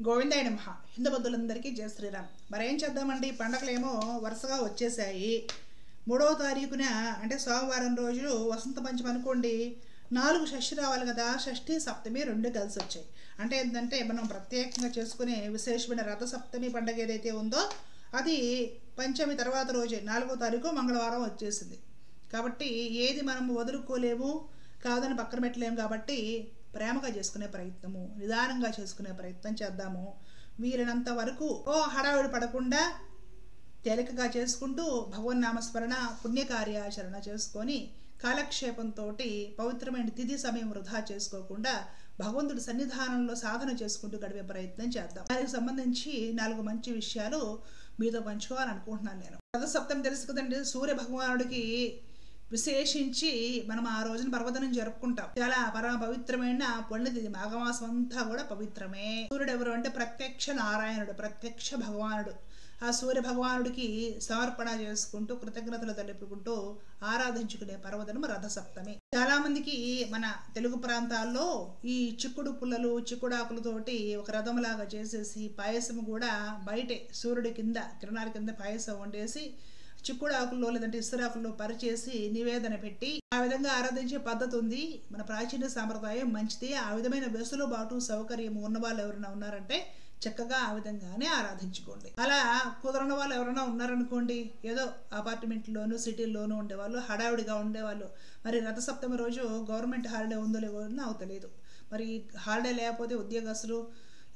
గోవిందాయ నమః. హిందూ బంధువులందరికీ జయ శ్రీరామ్. మరేం చేద్దామండి, పండగలేమో వరుసగా వచ్చేసాయి. 3వ తారీఖున అంటే సోమవారం రోజు వసంత పంచమి అనుకోండి. 4 షష్ఠి రావాలి కదా, షష్ఠి సప్తమి 2 కలిసి వచ్చాయి. అంటే ఏంటంటే మనం ప్రత్యేకంగా చేసుకునే విశేషమైన రథ సప్తమి పండగ ఏదైతే ఉందో అది పంచమి తర్వాత రోజే 4వ తారీఖు మంగళవారం వచ్చేసింది. కాబట్టి ఏది మనం వదులుకోలేము, కాదని పక్కన పెట్టలేము. కాబట్టి ప్రేమగా చేసుకునే ప్రయత్నము, నిదానంగా చేసుకునే ప్రయత్నం చేద్దాము. వీరినంత వరకు హడావిడి పడకుండా తేలికగా చేసుకుంటూ భగవన్నామస్మరణ పుణ్యకార్యాచరణ చేసుకొని కాలక్షేపంతో పవిత్రమైన తిథి సమయం వృధా చేసుకోకుండా భగవంతుడి సన్నిధానంలో సాధన చేసుకుంటూ గడిపే ప్రయత్నం చేద్దాం. దానికి సంబంధించి 4 మంచి విషయాలు మీతో పంచుకోవాలనుకుంటున్నాను నేను. రథసప్తమి తెలుసు కదండి, సూర్య భగవానుడికి విశేషించి మనం ఆ రోజున పర్వదినం జరుపుకుంటాం. చాలా పరమ పవిత్రమైన పుణ్యతిథి. మాఘమాసం అంతా కూడా పవిత్రమే. సూర్యుడు ఎవరు అంటే ప్రత్యక్ష నారాయణుడు, ప్రత్యక్ష భగవానుడు. ఆ సూర్య భగవానుడికి సమర్పణ చేసుకుంటూ కృతజ్ఞతలు తెలుపుకుంటూ ఆరాధించుకునే పర్వదినం రథసప్తమి. చాలా మందికి మన తెలుగు ప్రాంతాల్లో ఈ చిక్కుడు పుల్లలు చిక్కుడాకులతోటి ఒక రథంలాగా చేసేసి పాయసం కూడా బయటే సూర్యుడి కింద కిరణాల కింద పాయసం వండేసి చిక్కుడాకుల్లో లేదంటే ఇసురాకుల్లో పరిచేసి నివేదన పెట్టి ఆ విధంగా ఆరాధించే పద్ధతి ఉంది. మన ప్రాచీన సాంప్రదాయం మంచిది. ఆ విధమైన వెసులుబాటు సౌకర్యం ఉన్న వాళ్ళు ఎవరైనా ఉన్నారంటే చక్కగా ఆ విధంగానే ఆరాధించుకోండి. అలా కుదరని వాళ్ళు ఎవరైనా ఉన్నారనుకోండి, ఏదో అపార్ట్మెంట్లోనూ సిటీల్లోనూ ఉండేవాళ్ళు, హడావిడిగా ఉండేవాళ్ళు, మరి రథసప్తమి రోజు గవర్నమెంట్ హాలిడే ఉందో లేవో నాకు తెలియదు. మరి హాలిడే లేకపోతే ఉద్యోగస్తులు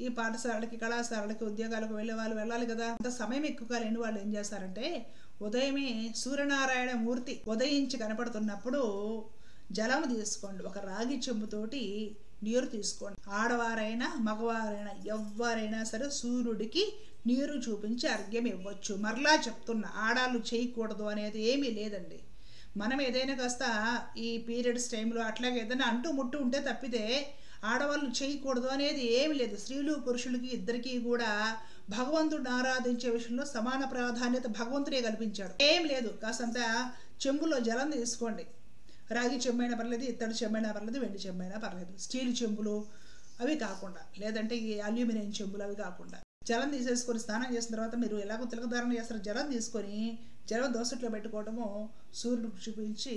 ఈ పాఠశాలకి కళాశాలకి ఉద్యోగాలకు వెళ్ళే వాళ్ళు వెళ్ళాలి కదా. అంత సమయం ఎక్కువగా లేని వాళ్ళు ఏం చేస్తారంటే ఉదయమే సూర్యనారాయణ మూర్తి ఉదయించి కనపడుతున్నప్పుడు జలము తీసుకోండి. ఒక రాగి చెంబుతోటి నీరు తీసుకోండి. ఆడవారైనా మగవారైనా ఎవరైనా సరే సూర్యుడికి నీరు చూపించి అర్ఘ్యం ఇవ్వచ్చు. మరలా చెప్తున్నా, ఆడాలు చేయకూడదు అనేది ఏమీ లేదండి. మనం ఏదైనా కాస్త ఈ పీరియడ్స్ టైంలో అట్లాగే ఏదైనా అంటూ ముట్టు ఉంటే తప్పితే ఆడవాళ్ళు చేయకూడదు అనేది ఏమి లేదు. స్త్రీలు పురుషులకి ఇద్దరికీ కూడా భగవంతుడిని ఆరాధించే విషయంలో సమాన ప్రాధాన్యత భగవంతుడే కల్పించాడు. ఏం లేదు, కాసంత చెంబులో జలం తీసుకోండి. రాగి చెంబైనా పర్లేదు, ఇత్తడి చెంబైనా పర్లేదు, వెండి చెంబైనా పర్లేదు. స్టీల్ చెంబులు అవి కాకుండా, లేదంటే ఈ అల్యూమినియం చెంబులు అవి కాకుండా జలం తీసేసుకొని స్నానం చేసిన తర్వాత మీరు ఎలాగో తిలకధారణ చేస్తారు. జలం తీసుకొని జలం దోసట్లో పెట్టుకోవడము, సూర్యుడికి చూపించి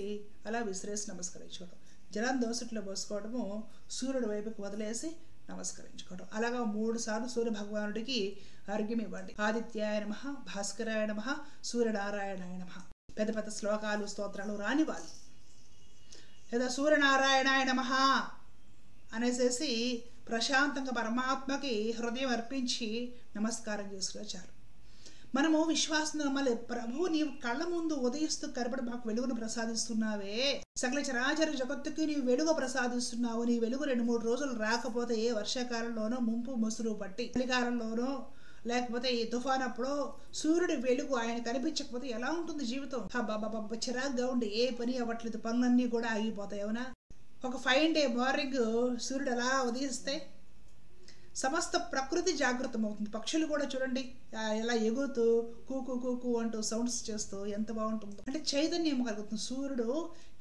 అలా విసిరేసి నమస్కరించుకోవడం. జలం దోసట్లో పోసుకోవడము, సూర్యుడి వైపుకి వదిలేసి నమస్కరించుకోవడం. అలాగా 3 సార్లు సూర్య భగవానుడికి అర్ఘ్యం ఇవ్వండి. ఆదిత్యాయ నమః, భాస్కరాయ నమః, సూర్యనారాయణాయ నమః. పెద్ద పెద్ద శ్లోకాలు స్తోత్రాలు రాని వాళ్ళు లేదా సూర్యనారాయణాయ నమః అనేసేసి ప్రశాంతంగా పరమాత్మకి హృదయం అర్పించి నమస్కారం చేసుకునే చాలు. మనము విశ్వాసం నమ్మాలి. ప్రభు నీవు కళ్ళ ముందు ఉదయిస్తూ కనపడి మాకు వెలుగును ప్రసాదిస్తున్నావే, సకల చరాచర జగత్తుకి నీవు వెలుగు ప్రసాదిస్తున్నావు. నీ వెలుగు 2-3 రోజులు రాకపోతే ఏ వర్షాకాలంలోనో ముంపు ముసురు పట్టి చలికాలంలోనో లేకపోతే ఈ తుఫాన్ అప్పుడు సూర్యుడి వెలుగు ఆయన కనిపించకపోతే ఎలా ఉంటుంది జీవితం? చిరాగ్గా ఉండి ఏ పని అవ్వట్లేదు, పనులన్నీ కూడా ఆగిపోతాయి. అవునా? ఒక ఫైన్ డే మార్నింగ్ సూర్యుడు ఎలా ఉదయిస్తే సమస్త ప్రకృతి జాగృతమవుతుంది. పక్షులు కూడా చూడండి ఎలా ఎగురుతూ కూకు కూకు అంటూ సౌండ్స్ చేస్తూ ఎంత బాగుంటుందో. అంటే చైతన్యం కలుగుతుంది. సూర్యుడు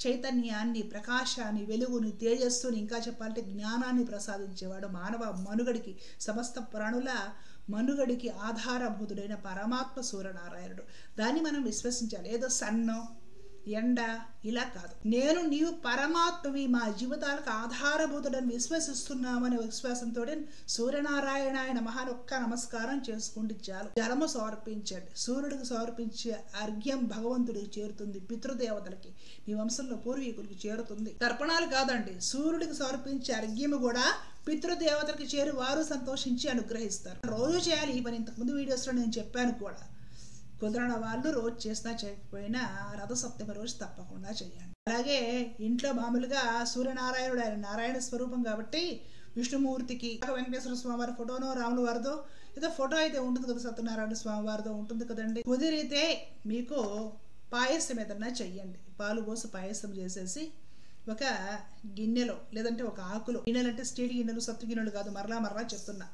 చైతన్యాన్ని, ప్రకాశాన్ని, వెలుగుని, తేజస్సుని, ఇంకా చెప్పాలంటే జ్ఞానాన్ని ప్రసాదించేవాడు. మానవ మనుగడికి, సమస్త ప్రాణుల మనుగడికి ఆధారభూతుడైన పరమాత్మ సూర్యనారాయణుడు. దాన్ని మనం విశ్వసించాలి. ఏదో సన్నో ఎండ ఇలా కాదు. నేను నీవు పరమాత్మవి, మా జీవితాలకు ఆధారభూతుడని విశ్వసిస్తున్నామనే విశ్వాసంతో సూర్యనారాయణాయ నమః ఒక్క నమస్కారం చేసుకుంటే చాలు. జలము సమర్పించండి. సూర్యుడికి సమర్పించే అర్ఘ్యం భగవంతుడికి చేరుతుంది. పితృదేవతలకి, మీ వంశంలో పూర్వీకులకి చేరుతుంది. తర్పణాలు కాదండి, సూర్యుడికి సమర్పించే అర్ఘ్యము కూడా పితృదేవతలకు చేరి వారు సంతోషించి అనుగ్రహిస్తారు. రోజు చేయాలి ఈ పని. ఇంతకుముందు వీడియోస్లో నేను చెప్పాను కూడా. కుదరని వాళ్ళు రోజు చేసినా చేయకపోయినా రథసప్తమి రోజు తప్పకుండా చేయండి. అలాగే ఇంట్లో మామూలుగా సూర్యనారాయణుడు, ఆయన నారాయణ స్వరూపం కాబట్టి విష్ణుమూర్తికి వెంకటేశ్వర స్వామి వారి ఫోటోనో రాముల వారిదో ఏదో ఫోటో అయితే ఉంటుంది కదా, సత్యనారాయణ స్వామి వారిదో ఉంటుంది కదండి. కుదిరితే మీకు పాయసం ఏదన్నా చెయ్యండి. పాలు పోసి పాయసం చేసేసి ఒక గిన్నెలో లేదంటే ఒక ఆకులో, గిన్నెలు అంటే స్టీల్ గిన్నెలు, సత్తు గిన్నెలు కాదు, మరలా చెప్తున్నా,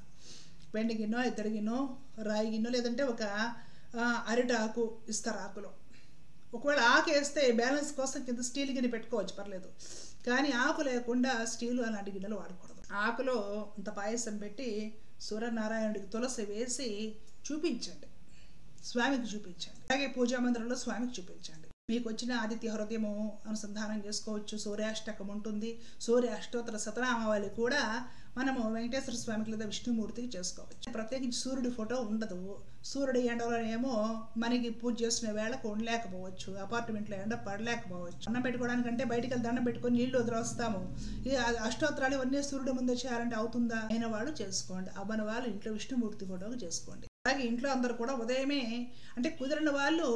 వెండి గిన్నె, ఇత్తడి గిన్నె, రాయి గిన్నె, లేదంటే ఒక అరిటాకు ఇస్తరాకులో. ఒకవేళ ఆకు వేస్తే బ్యాలెన్స్ కోసం కింద స్టీల్ గిన్నె పెట్టుకోవచ్చు, పర్లేదు. కానీ ఆకు లేకుండా స్టీలు అలాంటి గిన్నెలు వాడకూడదు. ఆకులో అంత పాయసం పెట్టి సూర్యనారాయణుడికి తులసి వేసి చూపించండి, స్వామికి చూపించండి. అలాగే పూజా మందిరంలో స్వామికి చూపించండి. మీకు వచ్చిన ఆదిత్య హృదయము అనుసంధానం చేసుకోవచ్చు. సూర్యాష్టకం ఉంటుంది, సూర్య అష్టోత్తర శతనామావళి కూడా మనము వెంకటేశ్వర స్వామికి లేదా విష్ణుమూర్తికి చేసుకోవచ్చు. ప్రత్యేకించి సూర్యుడి ఫోటో ఉండదు. సూర్యుడి ఎండలో ఏమో మనకి పూజ చేసుకునే వేళకు ఉండలేకపోవచ్చు, అపార్ట్మెంట్లో ఎండ పడలేకపోవచ్చు. అన్నం పెట్టుకోవడానికంటే బయటికి వెళ్ళి దండం పెట్టుకొని నీళ్లు వదిలేస్తాము. ఈ అష్టోత్తరాలు ఇవన్నీ సూర్యుడి ముందు చేయాలంటే అవుతుందా? అయిన వాళ్ళు చేసుకోండి, అవ్వని వాళ్ళు ఇంట్లో విష్ణుమూర్తి ఫోటోకి చేసుకోండి. అలాగే ఇంట్లో అందరూ కూడా ఉదయమే అంటే కుదిరిన వాళ్ళు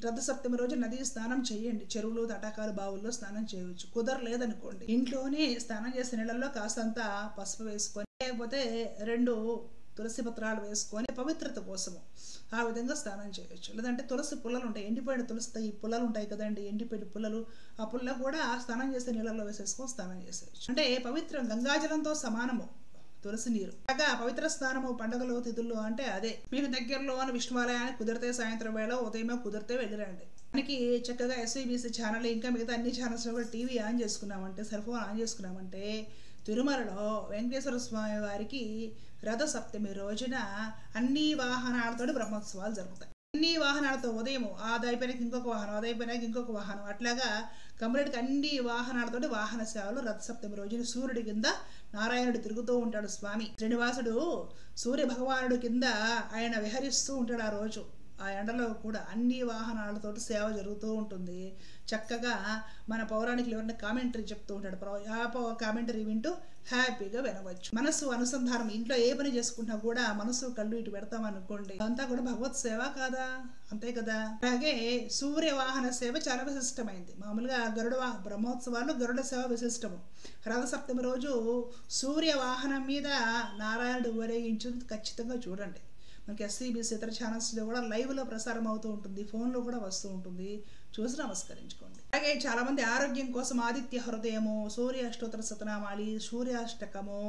రథసప్తమి రోజు నది స్నానం చేయండి. చెరువులు, తటాకాలు, బావుల్లో స్నానం చేయవచ్చు. కుదరలేదనుకోండి ఇంట్లోనే స్నానం చేసే నీళ్ళల్లో కాస్తంత పసుపు వేసుకొని, లేకపోతే 2 తులసి పత్రాలు వేసుకొని పవిత్రత కోసము ఆ విధంగా స్నానం చేయొచ్చు. లేదంటే తులసి పుల్లలు ఉంటాయి, ఎండిపోయిన తులసి పుల్లలు ఉంటాయి కదండి, ఎండిపోయిన పుల్లలు, ఆ పుల్ల కూడా స్నానం చేసే నీళ్ళల్లో వేసేసుకొని స్నానం చేసేయచ్చు. అంటే పవిత్రం, గంగాజలంతో సమానము తులసి నీరు. అలాగా పవిత్ర స్నానము పండుగలు, తిథుల్లో అంటే అదే. మీకు దగ్గరలో అని విష్ణువాలయానికి కుదిరితే సాయంత్రం వేళ, ఉదయమే కుదిరితే వెళ్ళిరండి. మనకి చక్కగా SVBC ఛానల్, ఇంకా మిగతా అన్ని ఛానల్స్ కూడా టీవీ ఆన్ చేసుకున్నామంటే, సెల్ ఫోన్ ఆన్ చేసుకున్నామంటే, తిరుమలలో వెంకటేశ్వర స్వామి వారికి రథసప్తమి రోజున అన్ని వాహనాలతో బ్రహ్మోత్సవాలు జరుగుతాయి. అన్ని వాహనాలతో ఉదయం ఆదాయిపోయినాక ఇంకొక వాహనం, ఆదాయిపోయినాక ఇంకొక వాహనం, అట్లాగా కంప్లీట్గా అన్ని వాహనాలతో వాహన సేవలు రథసప్తమి రోజున సూర్యుడి కింద నారాయణుడు తిరుగుతూ ఉంటాడు. స్వామి శ్రీనివాసుడు సూర్య భగవానుడు కింద ఆయన విహరిస్తూ ఉంటాడు. ఆ రోజు ఆ ఎండలో కూడా అన్ని వాహనాలతో సేవ జరుగుతూ ఉంటుంది. చక్కగా మన పౌరాణికులు ఎవరైనా కామెంటరీ చెప్తూ ఉంటాడు, కామెంటరీ వింటూ హ్యాపీగా వినవచ్చు. మనసు అనుసంధానం, ఇంట్లో ఏ పని చేసుకుంటున్నా కూడా మనసు కళ్ళు ఇటు పెడతాం అనుకోండి, అంతా కూడా భగవత్ సేవ కాదా? అంతే కదా. అలాగే సూర్య వాహన సేవ చాలా విశిష్టమైంది. మామూలుగా బ్రహ్మోత్సవాలు గరుడ సేవ విశిష్టము. రథసప్తమి రోజు సూర్య వాహనం మీద నారాయణుడు ఊరేగించుని ఖచ్చితంగా చూడండి. మనకి SVBC ఇతర ఛానల్స్లో కూడా లైవ్లో ప్రసారం అవుతూ ఉంటుంది, ఫోన్లో కూడా వస్తూ ఉంటుంది. చూసి నమస్కరించుకోండి. అలాగే చాలామంది ఆరోగ్యం కోసం ఆదిత్య హృదయము, సూర్య అష్టోత్తర శతనామాలి, సూర్యాష్టకము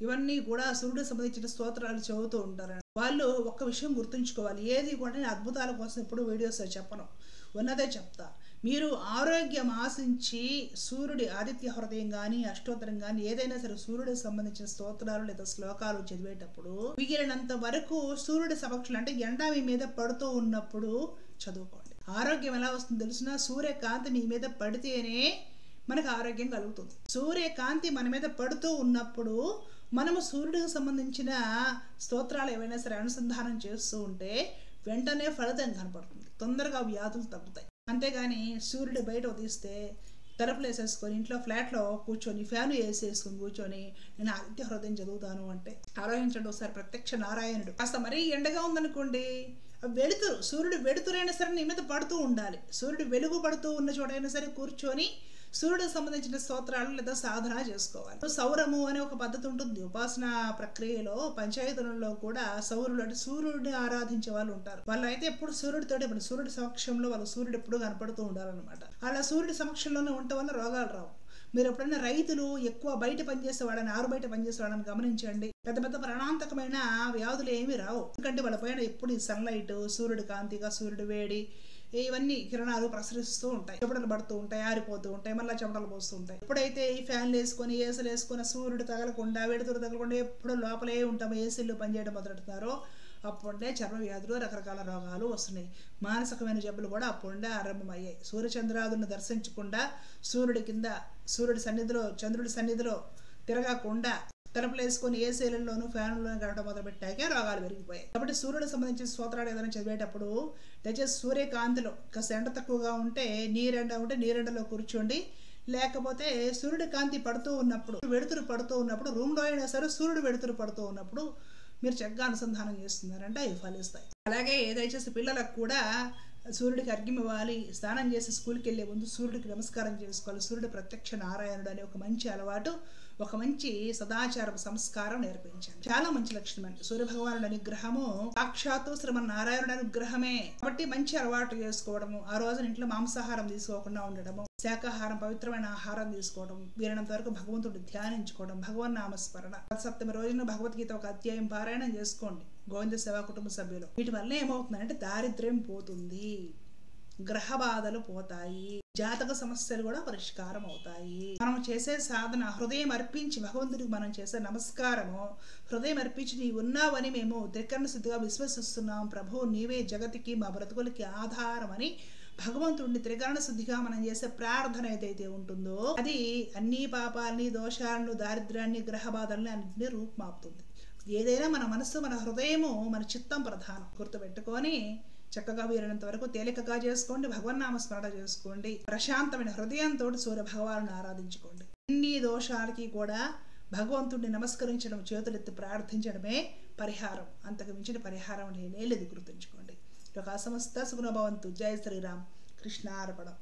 ఇవన్నీ కూడా సూర్యుడికి సంబంధించిన స్తోత్రాలు చదువుతూ ఉంటారు. వాళ్ళు ఒక్క విషయం గుర్తుంచుకోవాలి, ఏది కూడా నేను అద్భుతాల కోసం ఎప్పుడు వీడియోస్ చెప్పను, ఉన్నదే చెప్తా. మీరు ఆరోగ్యం ఆశించి సూర్యుడి ఆదిత్య హృదయం కానీ అష్టోత్తరం కానీ ఏదైనా సరే సూర్యుడికి సంబంధించిన స్తోత్రాలు లేదా శ్లోకాలు చదివేటప్పుడు మిగిలినంత వరకు సూర్యుడి సమక్షంలో అంటే ఎండ మీ మీద పడుతూ ఉన్నప్పుడు చదువుకోండి. ఆరోగ్యం ఎలా వస్తుందో తెలిసిన, సూర్యకాంతి మీ మీద పడితేనే మనకు ఆరోగ్యం కలుగుతుంది. సూర్యకాంతి మన మీద పడుతూ ఉన్నప్పుడు మనము సూర్యుడికి సంబంధించిన స్తోత్రాలు ఏవైనా సరే అనుసంధానం చేస్తూ ఉంటే వెంటనే ఫలితం కనపడుతుంది, తొందరగా వ్యాధులు తగ్గుతాయి. అంతేగాని సూర్యుడు బయట ఉదయిస్తే తలుపులు వేసేసుకొని ఇంట్లో ఫ్లాట్లో కూర్చొని ఫ్యాను వేసేసుకొని కూర్చొని నేను ఆదిత్య హృదయం చదువుతాను అంటే ఆలోచించండి ఒకసారి. ప్రత్యక్ష నారాయణుడు కాస్త మరీ ఎండగా ఉందనుకోండి, వెలుతురు, సూర్యుడు వెలుతురైనా సరే నీ మీద పడుతూ ఉండాలి. సూర్యుడు వెలుగు పడుతూ ఉన్న చోటైనా సరే కూర్చొని సూర్యుడికి సంబంధించిన స్తోత్రాలు లేదా సాధన చేసుకోవాలి. సౌరము అనే ఒక పద్ధతి ఉంటుంది ఉపాసన ప్రక్రియలో. పంచాయతీలలో కూడా సౌరుడు అంటే సూర్యుడిని ఆరాధించే వాళ్ళు ఉంటారు. వాళ్ళు అయితే ఎప్పుడు సూర్యుడితోటే పని, సూర్యుడి సమక్షంలో వాళ్ళు సూర్యుడు ఎప్పుడు కనపడుతూ ఉండాలన్నమాట. అలా సూర్యుడి సమక్షంలోనే ఉండటం వల్ల రోగాలు రావు. మీరు ఎప్పుడైనా రైతులు ఎక్కువ బయట పనిచేసేవాడని, ఆరు బయట పనిచేసేవాడని గమనించండి, పెద్ద పెద్ద ప్రాణాంతకమైన వ్యాధులు ఏమీ రావు. ఎందుకంటే వాళ్ళ పైన ఎప్పుడు ఈ సన్లైట్, సూర్యుడి కాంతిగా సూర్యుడి వేడి ఇవన్నీ కిరణాలు ప్రసరిస్తూ ఉంటాయి, చెమటలు పడుతూ ఉంటాయి, ఆరిపోతూ ఉంటాయి, మళ్ళీ చెమటలు పోస్తూ ఉంటాయి. ఎప్పుడైతే ఈ ఫ్యాన్లు వేసుకొని ఏసీలు వేసుకొని సూర్యుడు తగలకుండా వెలుతురు తగలకుండా ఎప్పుడు లోపలే ఉంటామో, ఏసీలు పనిచేయడం మొదలెడుతున్నారో అప్పుడే చర్మ వ్యాధులు, రకరకాల రోగాలు వస్తున్నాయి. మానసికమైన జబ్బులు కూడా అప్పుడే ఆరంభమయ్యాయి. సూర్యచంద్రాదులను దర్శించకుండా సూర్యుడి కింద, సూర్యుడి సన్నిధిలో, చంద్రుడి సన్నిధిలో తిరగకుండా తలుపులు వేసుకొని ఏసీలలోను ఫ్యాన్లను గడపడం మొదలుపెట్టాకే రోగాలు పెరిగిపోయాయి. కాబట్టి సూర్యుడికి సంబంధించిన స్తోత్రాలు ఏదైనా చదివేటప్పుడు దయచేసి సూర్యకాంతిలో కాస్త ఎండ తక్కువగా ఉంటే, నీరెండ ఉంటే నీరెండలో కూర్చోండి. లేకపోతే సూర్యుడి కాంతి పడుతూ ఉన్నప్పుడు, వెడుతురు పడుతూ ఉన్నప్పుడు, రూమ్లో అయినా సరే సూర్యుడు వెడుతురు పడుతూ ఉన్నప్పుడు మీరు చక్కగా అనుసంధానం చేస్తున్నారంటే అవి ఫలిస్తాయి. అలాగే దయచేసి పిల్లలకు కూడా సూర్యుడికి అర్ఘ్యం ఇవ్వాలి. స్నానం చేసి స్కూల్కి వెళ్ళే ముందు సూర్యుడికి నమస్కారం చేసుకోవాలి. సూర్యుడు ప్రత్యక్ష నారాయణుడు అనే ఒక మంచి అలవాటు, ఒక మంచి సదాచారం, సంస్కారం నేర్పించండి. చాలా మంచి లక్షణం అండి. సూర్య భగవానుడి అనుగ్రహము సాక్షాత్తు శ్రీమన్నారాయణుడి అనుగ్రహమే. కాబట్టి మంచి అలవాటు చేసుకోవడము, ఆ రోజున ఇంట్లో మాంసాహారం తీసుకోకుండా ఉండడము, శాకాహారం పవిత్రమైన ఆహారం తీసుకోవడం, వీరినంత వరకు భగవంతుడు ధ్యానించుకోవడం, భగవన్ నామస్మరణ. సప్తమి రోజున భగవద్గీత ఒక అధ్యాయం పారాయణం చేసుకోండి గోవింద సేవా కుటుంబ సభ్యులు. వీటి వల్ల ఏమవుతుందంటే దారిద్ర్యం పోతుంది, గ్రహ బాధలు పోతాయి. జాతక సమస్యలు కూడా పరిష్కారం అవుతాయి. మనం చేసే సాధన హృదయం అర్పించి భగవంతుడికి మనం చేసే నమస్కారము హృదయం అర్పించి నీ ఉన్నావని మేము త్రికరణ శుద్ధిగా విశ్వసిస్తున్నాం ప్రభు, నీవే జగతికి మా బ్రతుకులకి ఆధారం అని భగవంతుడిని త్రికరణ శుద్ధిగా మనం చేసే ప్రార్థన ఏదైతే ఉంటుందో అది అన్ని పాపాలని, దోషాలను, దారిద్ర్యాన్ని, గ్రహ బాధల్ని అన్నింటినీ రూపుమాపుతుంది. ఏదైనా మన మనసు, మన హృదయము, మన చిత్తం ప్రధానం. గుర్తుపెట్టుకొని చక్కగా వీరినంత వరకు తేలికగా చేసుకోండి. భగవన్నామస్మరణ చేసుకోండి. ప్రశాంతమైన హృదయంతో సూర్య భగవాను ఆరాధించుకోండి. అన్ని దోషాలకి కూడా భగవంతుడిని నమస్కరించడం, చేతులెత్తి ప్రార్థించడమే పరిహారం. అంతకు మించిన పరిహారం లేదు, గుర్తుంచుకోండి. లోకా సమస్త సుగుణ భవంతు. జై శ్రీరామ్. కృష్ణార్పణం.